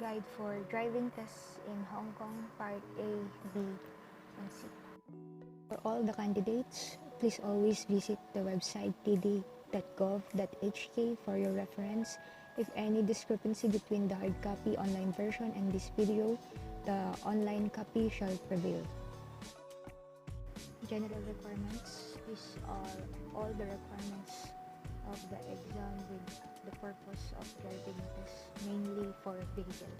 Guide for driving tests in Hong Kong, Part A, B, and C. For all the candidates, please always visit the website td.gov.hk for your reference. If any discrepancy between the hard copy online version and this video, the online copy shall prevail. General requirements. These are all the requirements of the exam with the purpose of driving test, mainly for vehicle.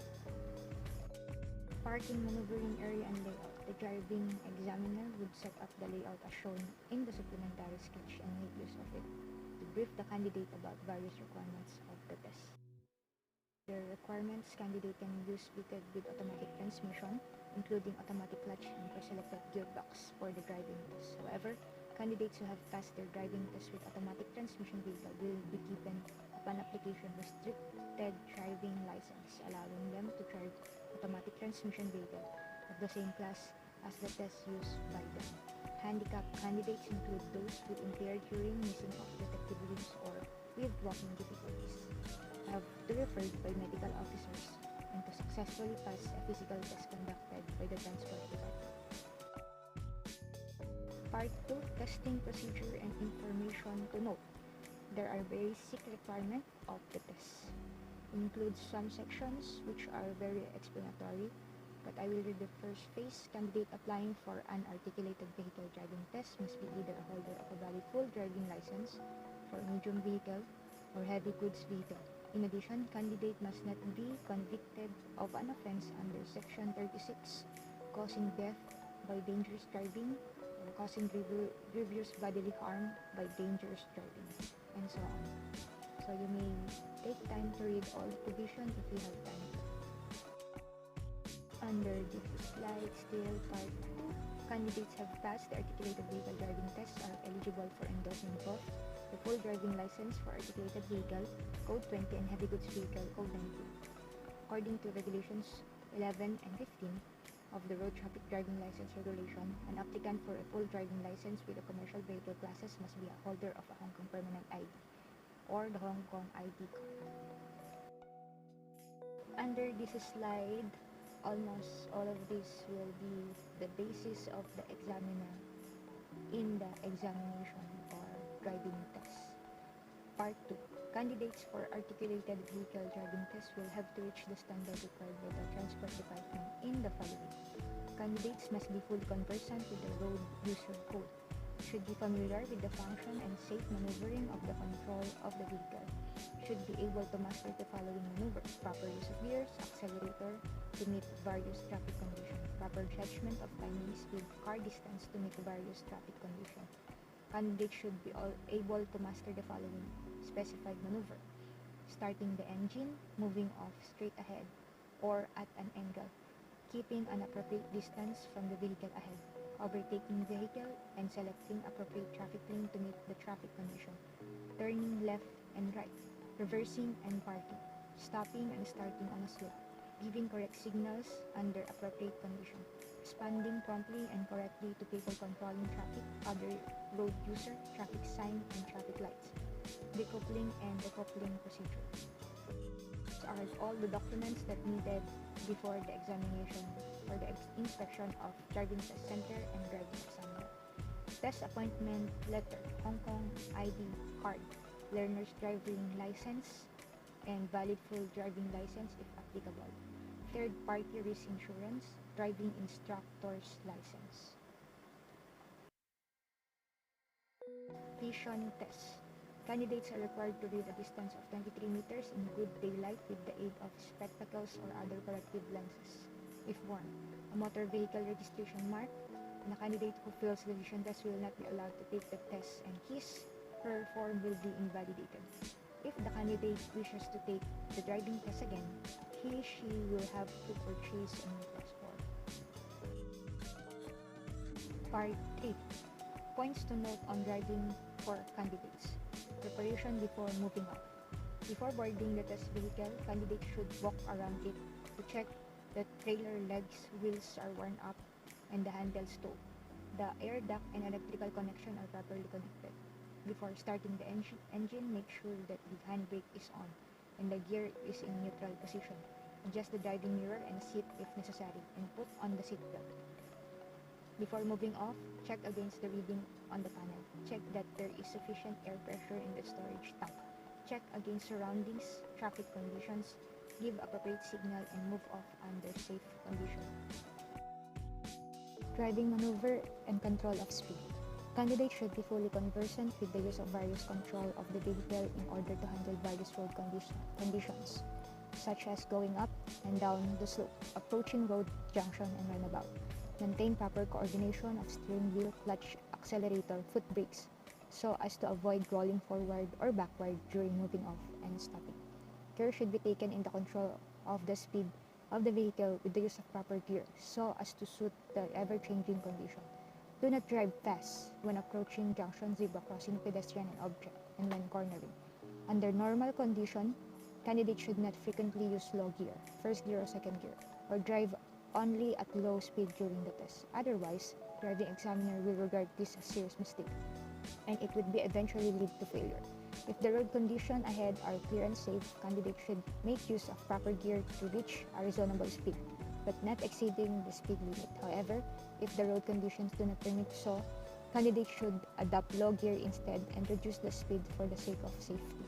Parking, maneuvering area, and layout. The driving examiner would set up the layout as shown in the supplementary sketch and make use of it to brief the candidate about various requirements of the test. The requirements: candidate can use vehicle with automatic transmission, including automatic clutch and pre-selected gearbox for the driving test. However, candidates who have passed their driving test with automatic transmission vehicle will be given upon application restricted driving license, allowing them to drive automatic transmission vehicle of the same class as the test used by them. Handicapped candidates include those with impaired hearing, missing of detective limbs, or with walking difficulties, have to be referred by medical officers and to successfully pass a physical test conducted by the transport department. Part 2, testing procedure and information to note. There are basic requirements of the test. Includes some sections which are very explanatory, but I will read the first phase. Candidate applying for an articulated vehicle driving test must be either a holder of a valid full driving license for medium vehicle or heavy goods vehicle. In addition, candidate must not be convicted of an offense under Section 36, causing death by dangerous driving, or causing grievous bodily harm by dangerous driving, and so on. So you may take time to read all the provision if you have time. Under this slide, still Part 2, candidates have passed the articulated vehicle driving test are eligible for endorsement of the full driving license for articulated vehicle, Code 20, and heavy goods vehicle, Code 19. According to Regulations 11 and 15 of the Road Traffic Driving License Regulation, an applicant for a full driving license with the commercial vehicle classes must be a holder of a Hong Kong Permanent ID or the Hong Kong ID card. Under this slide, almost all of this will be the basis of the examiner in the examination or driving test. Part 2. Candidates for articulated vehicle driving test will have to reach the standard required by the Transport Department in the following. Candidates must be fully conversant with the road user code, should be familiar with the function and safe maneuvering of the control of the vehicle, should be able to master the following maneuvers: proper use of gears, accelerator to meet various traffic conditions, proper judgment of timings with car distance to meet various traffic conditions. Candidates should be able to master the following specified maneuver: starting the engine, moving off straight ahead or at an angle, keeping an appropriate distance from the vehicle ahead, overtaking vehicle and selecting appropriate traffic lane to meet the traffic condition, turning left and right, reversing and parking, stopping and starting on a slope, giving correct signals under appropriate condition, responding promptly and correctly to people controlling traffic, other road user, traffic sign, and traffic lights, decoupling and decoupling procedure. These are all the documents that needed before the examination for the inspection of driving test center and driving examiner. Test appointment letter, Hong Kong ID card, learner's driving license, and valid full driving license if applicable. Third-party risk insurance, driving instructor's license. Vision test. Candidates are required to read a distance of 23 meters in good daylight with the aid of spectacles or other corrective lenses, if worn. A motor vehicle registration mark, and a candidate who fails the vision test will not be allowed to take the test, and his/her form will be invalidated. If the candidate wishes to take the driving test again, he/she will have to purchase a new test form. Part 3. Points to note on driving for candidates. Preparation before moving out. Before boarding the test vehicle, candidates should walk around it to check the trailer legs, wheels are worn up, and the handles too. The air duct and electrical connection are properly connected. Before starting the engine, make sure that the handbrake is on and the gear is in neutral position. Adjust the driving mirror and seat if necessary, and put on the seat belt. Before moving off, check against the reading on the panel. Check that there is sufficient air pressure in the storage tank. Check against surroundings, traffic conditions, give appropriate signal, and move off under safe conditions. Driving maneuver and control of speed. Candidates should be fully conversant with the use of various control of the vehicle in order to handle various road conditions, such as going up and down the slope, approaching road junction and runabout. Maintain proper coordination of steering wheel, clutch, accelerator, foot brakes, so as to avoid rolling forward or backward during moving off and stopping. Care should be taken in the control of the speed of the vehicle with the use of proper gear, so as to suit the ever-changing condition. Do not drive fast when approaching junction, zebra crossing, pedestrian and object, and when cornering. Under normal condition, candidates should not frequently use low gear, first gear or second gear, or drive only at low speed during the test. Otherwise, driving examiner will regard this as serious mistake, and it would be eventually lead to failure. If the road conditions ahead are clear and safe, candidates should make use of proper gear to reach a reasonable speed, but not exceeding the speed limit. However, if the road conditions do not permit so, candidates should adopt low gear instead and reduce the speed for the sake of safety.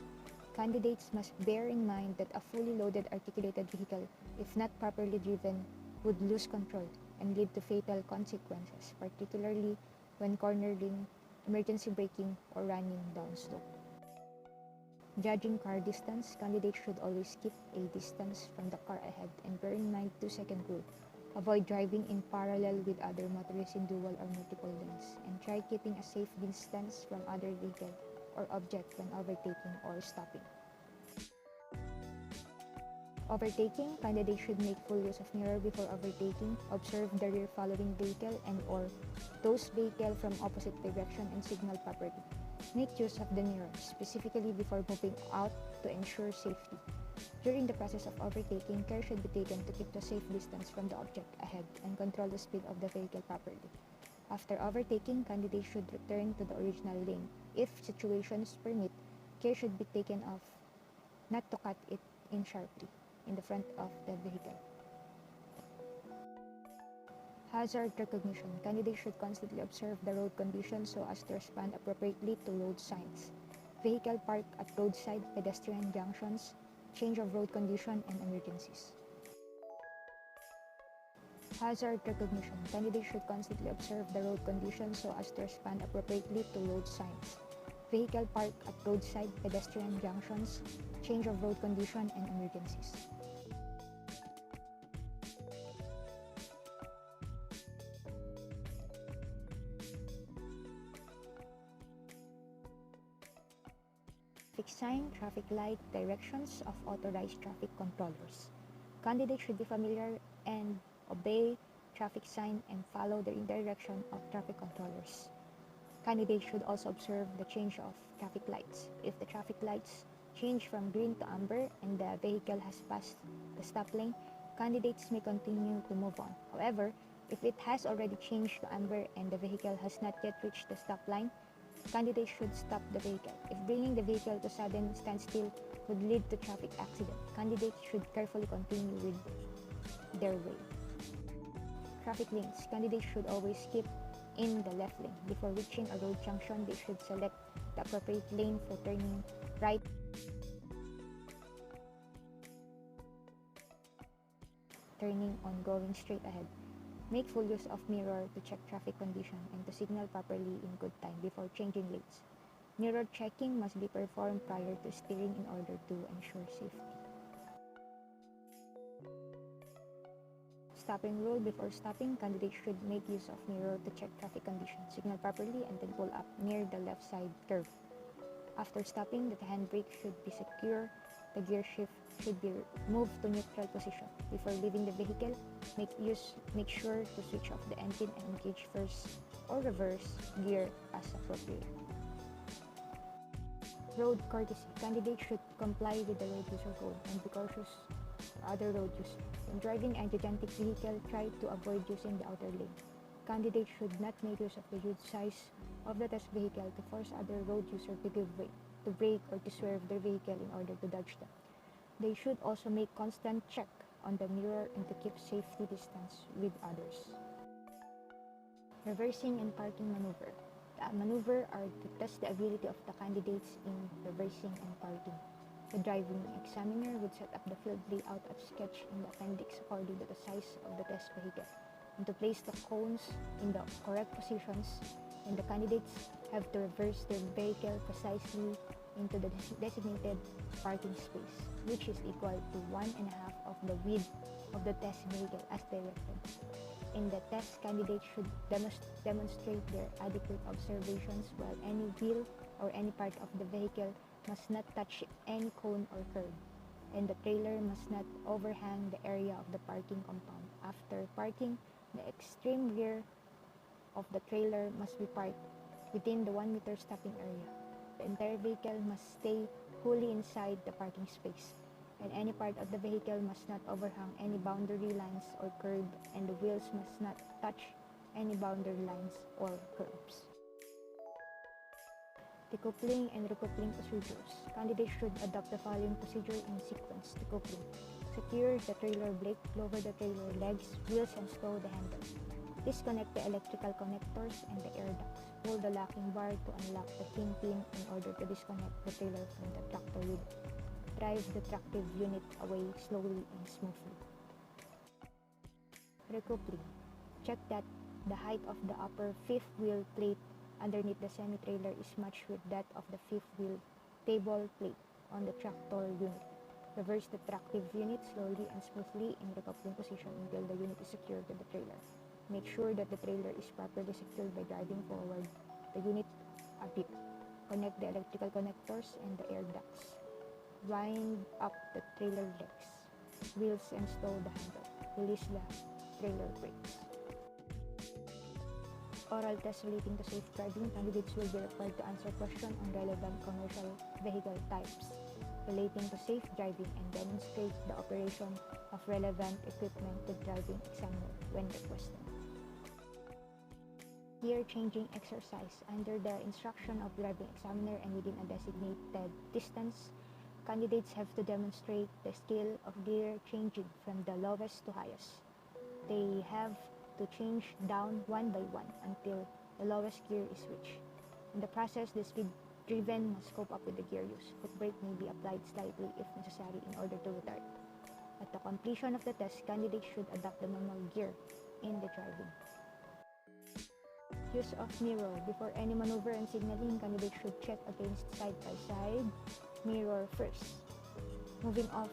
Candidates must bear in mind that a fully loaded articulated vehicle, if not properly driven, would lose control and lead to fatal consequences, particularly when cornering, emergency braking, or running down slope. Judging car distance, candidates should always keep a distance from the car ahead and bear in mind 2-second rule. Avoid driving in parallel with other motorists in dual or multiple lanes, and try keeping a safe distance from other vehicle or object when overtaking or stopping. Overtaking, candidates should make full use of mirror before overtaking, observe the rear following vehicle and or those vehicle from opposite direction and signal properly. Make use of the mirror, specifically before moving out to ensure safety. During the process of overtaking, care should be taken to keep the safe distance from the object ahead and control the speed of the vehicle properly. After overtaking, candidates should return to the original lane. If situations permit, care should be taken off not to cut it in sharply in the front of the vehicle. Hazard recognition. Candidates should constantly observe the road conditions so as to respond appropriately to road signs. Vehicle park at roadside, pedestrian junctions, change of road condition, and emergencies. Hazard recognition. Candidates should constantly observe the road conditions so as to respond appropriately to road signs. Vehicle park at roadside, pedestrian junctions, change of road condition, and emergencies. Traffic sign, traffic light, directions of authorized traffic controllers. Candidates should be familiar and obey traffic sign and follow the direction of traffic controllers. Candidates should also observe the change of traffic lights. If the traffic lights change from green to amber and the vehicle has passed the stop lane, candidates may continue to move on. However, if it has already changed to amber and the vehicle has not yet reached the stop line, candidates should stop the vehicle. If bringing the vehicle to sudden standstill would lead to traffic accident, candidates should carefully continue with their way. Traffic lanes. Candidates should always keep in the left lane. Before reaching a road junction, they should select the appropriate lane for turning right, turning on, going straight ahead. Make full use of mirror to check traffic condition and to signal properly in good time before changing lanes. Mirror checking must be performed prior to steering in order to ensure safety. Stopping rule. Before stopping, candidates should make use of mirror to check traffic condition, signal properly, and then pull up near the left side curve. After stopping, the handbrake should be secure. The gear shift should be moved to neutral position. Before leaving the vehicle, make sure to switch off the engine and engage first or reverse gear as appropriate. Road courtesy. Candidates should comply with the road user code and be cautious to other road users. When driving a gigantic vehicle, try to avoid using the outer lane. Candidates should not make use of the huge size of the test vehicle to force other road users to give way, to brake or to swerve their vehicle in order to dodge them. They should also make constant check on the mirror and to keep safety distance with others. Reversing and parking maneuver. The maneuver are to test the ability of the candidates in reversing and parking. The driving examiner would set up the field layout as sketched in the appendix according to the size of the test vehicle, and to place the cones in the correct positions, and the candidates have to reverse their vehicle precisely into the designated parking space, which is equal to 1.5 of the width of the test vehicle as directed. In the test, candidates should demonstrate their adequate observations while any wheel or any part of the vehicle must not touch any cone or curb, and the trailer must not overhang the area of the parking compound. After parking, the extreme rear of the trailer must be parked within the 1 meter stopping area. The entire vehicle must stay wholly inside the parking space, and any part of the vehicle must not overhang any boundary lines or curb, and the wheels must not touch any boundary lines or curbs. Decoupling and recoupling procedures. Candidates should adopt the following procedure in sequence. Decoupling. Secure the trailer brake, lower the trailer legs, wheels, and stow the handle. Disconnect the electrical connectors and the air ducts. Pull the locking bar to unlock the kingpin in order to disconnect the trailer from the tractor wheel. Drive the tractive unit away slowly and smoothly. Recoupling. Check that the height of the upper fifth wheel plate underneath the semi-trailer is matched with that of the fifth wheel table plate on the tractor unit. Reverse the tractive unit slowly and smoothly in recoupling position until the unit is secured to the trailer. Make sure that the trailer is properly secured by driving forward the unit a bit. Connect the electrical connectors and the air ducts. Wind up the trailer legs, wheels, and stow the handle. Release the trailer brakes. Oral test relating to safe driving. Candidates will be required to answer questions on relevant commercial vehicle types relating to safe driving and demonstrate the operation of relevant equipment to driving examiner when requested. Gear changing exercise. Under the instruction of driving examiner and within a designated distance, candidates have to demonstrate the skill of gear changing from the lowest to highest. They have to change down one by one until the lowest gear is reached. In the process, the speed driven must cope up with the gear use. Foot brake may be applied slightly if necessary in order to retard. At the completion of the test, candidates should adopt the normal gear in the driving. Use of mirror. Before any maneuver and signaling, candidates should check against side-by-side mirror first. Moving off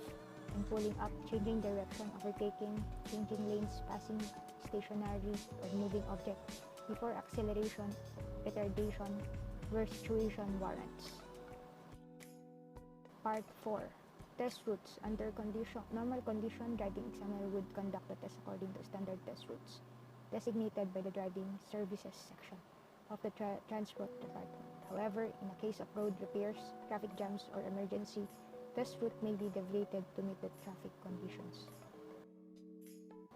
and pulling up, changing direction, overtaking, changing lanes, passing stationary or moving objects before acceleration, retardation, where situation warrants. Part 4. Test routes. Under normal condition, driving examiner would conduct the test according to standard test routes designated by the driving services section of the transport department. However, in a case of road repairs, traffic jams, or emergency, test route may be deviated to meet the traffic conditions.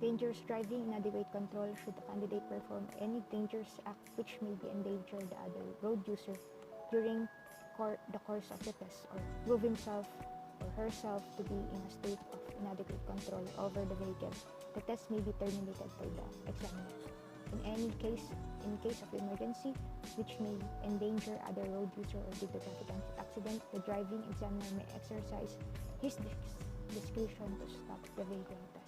Dangerous driving. Inadequate control. Should the candidate perform any dangerous act which may endanger the other road user during the course of the test, or prove himself or herself to be in a state of inadequate control over the vehicle, the test may be terminated by the examiner. In case of emergency, which may endanger other road user or due to traffic accident, the driving examiner may exercise his discretion to stop the vehicle test.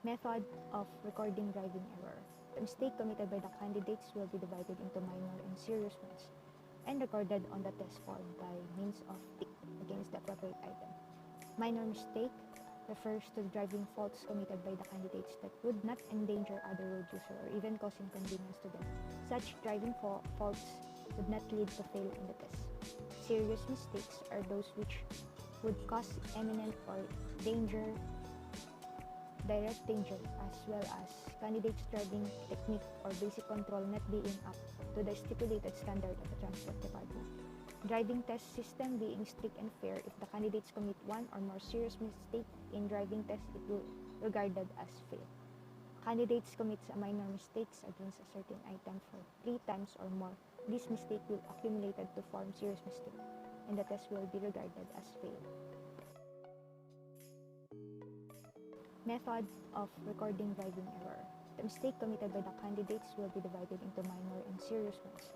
Method of recording driving error. The mistake committed by the candidates will be divided into minor and serious ones and recorded on the test form by means of tick against the appropriate item. Minor mistake refers to driving faults committed by the candidates that would not endanger other road users or even cause inconvenience to them. Such driving faults would not lead to fail in the test. Serious mistakes are those which would cause imminent or direct danger, as well as candidates' driving technique or basic control not being up to the stipulated standard of the transport department. Driving test system being strict and fair. If the candidates commit one or more serious mistake in driving test, it will be regarded as fail. Candidates commits a minor mistakes against a certain item for 3 times or more. This mistake will accumulated to form serious mistake, and the test will be regarded as fail. Method of recording driving error. The mistake committed by the candidates will be divided into minor and serious ones.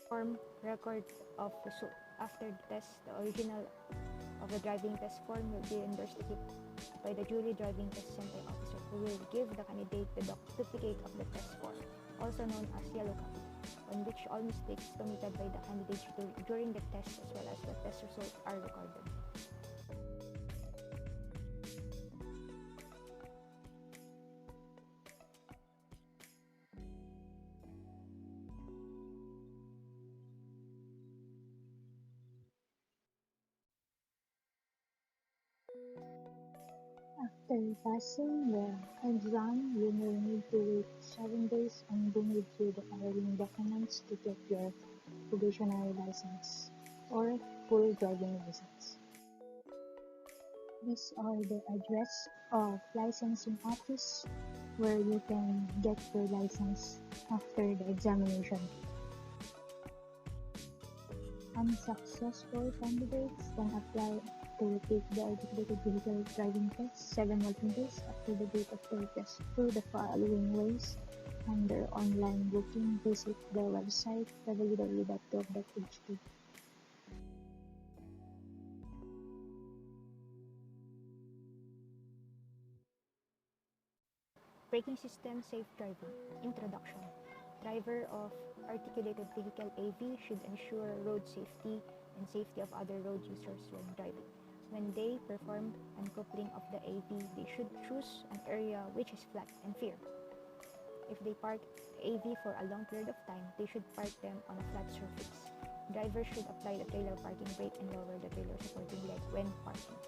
Form record of result. After the test, the original of the driving test form will be endorsed by the jury driving test center officer, who will give the candidate the duplicate of the test form, also known as yellow copy, on which all mistakes committed by the candidates during the test as well as the test result are recorded. After passing the exam, you may need to wait 7 days and bring with you the following documents to get your provisional license or full driving license. These are the address of licensing office where you can get your license after the examination. Unsuccessful candidates can apply to take the educated vehicle driving test 7 working days after the date of their test through the following ways. Under online booking, visit the website www.gov.hk. Braking system safe driving. Introduction. Driver of articulated vehicle AV should ensure road safety and safety of other road users when driving. When they perform uncoupling of the AV, they should choose an area which is flat and fair. If they park the AV for a long period of time, they should park them on a flat surface. Drivers should apply the trailer parking brake and lower the trailer supporting leg when parking.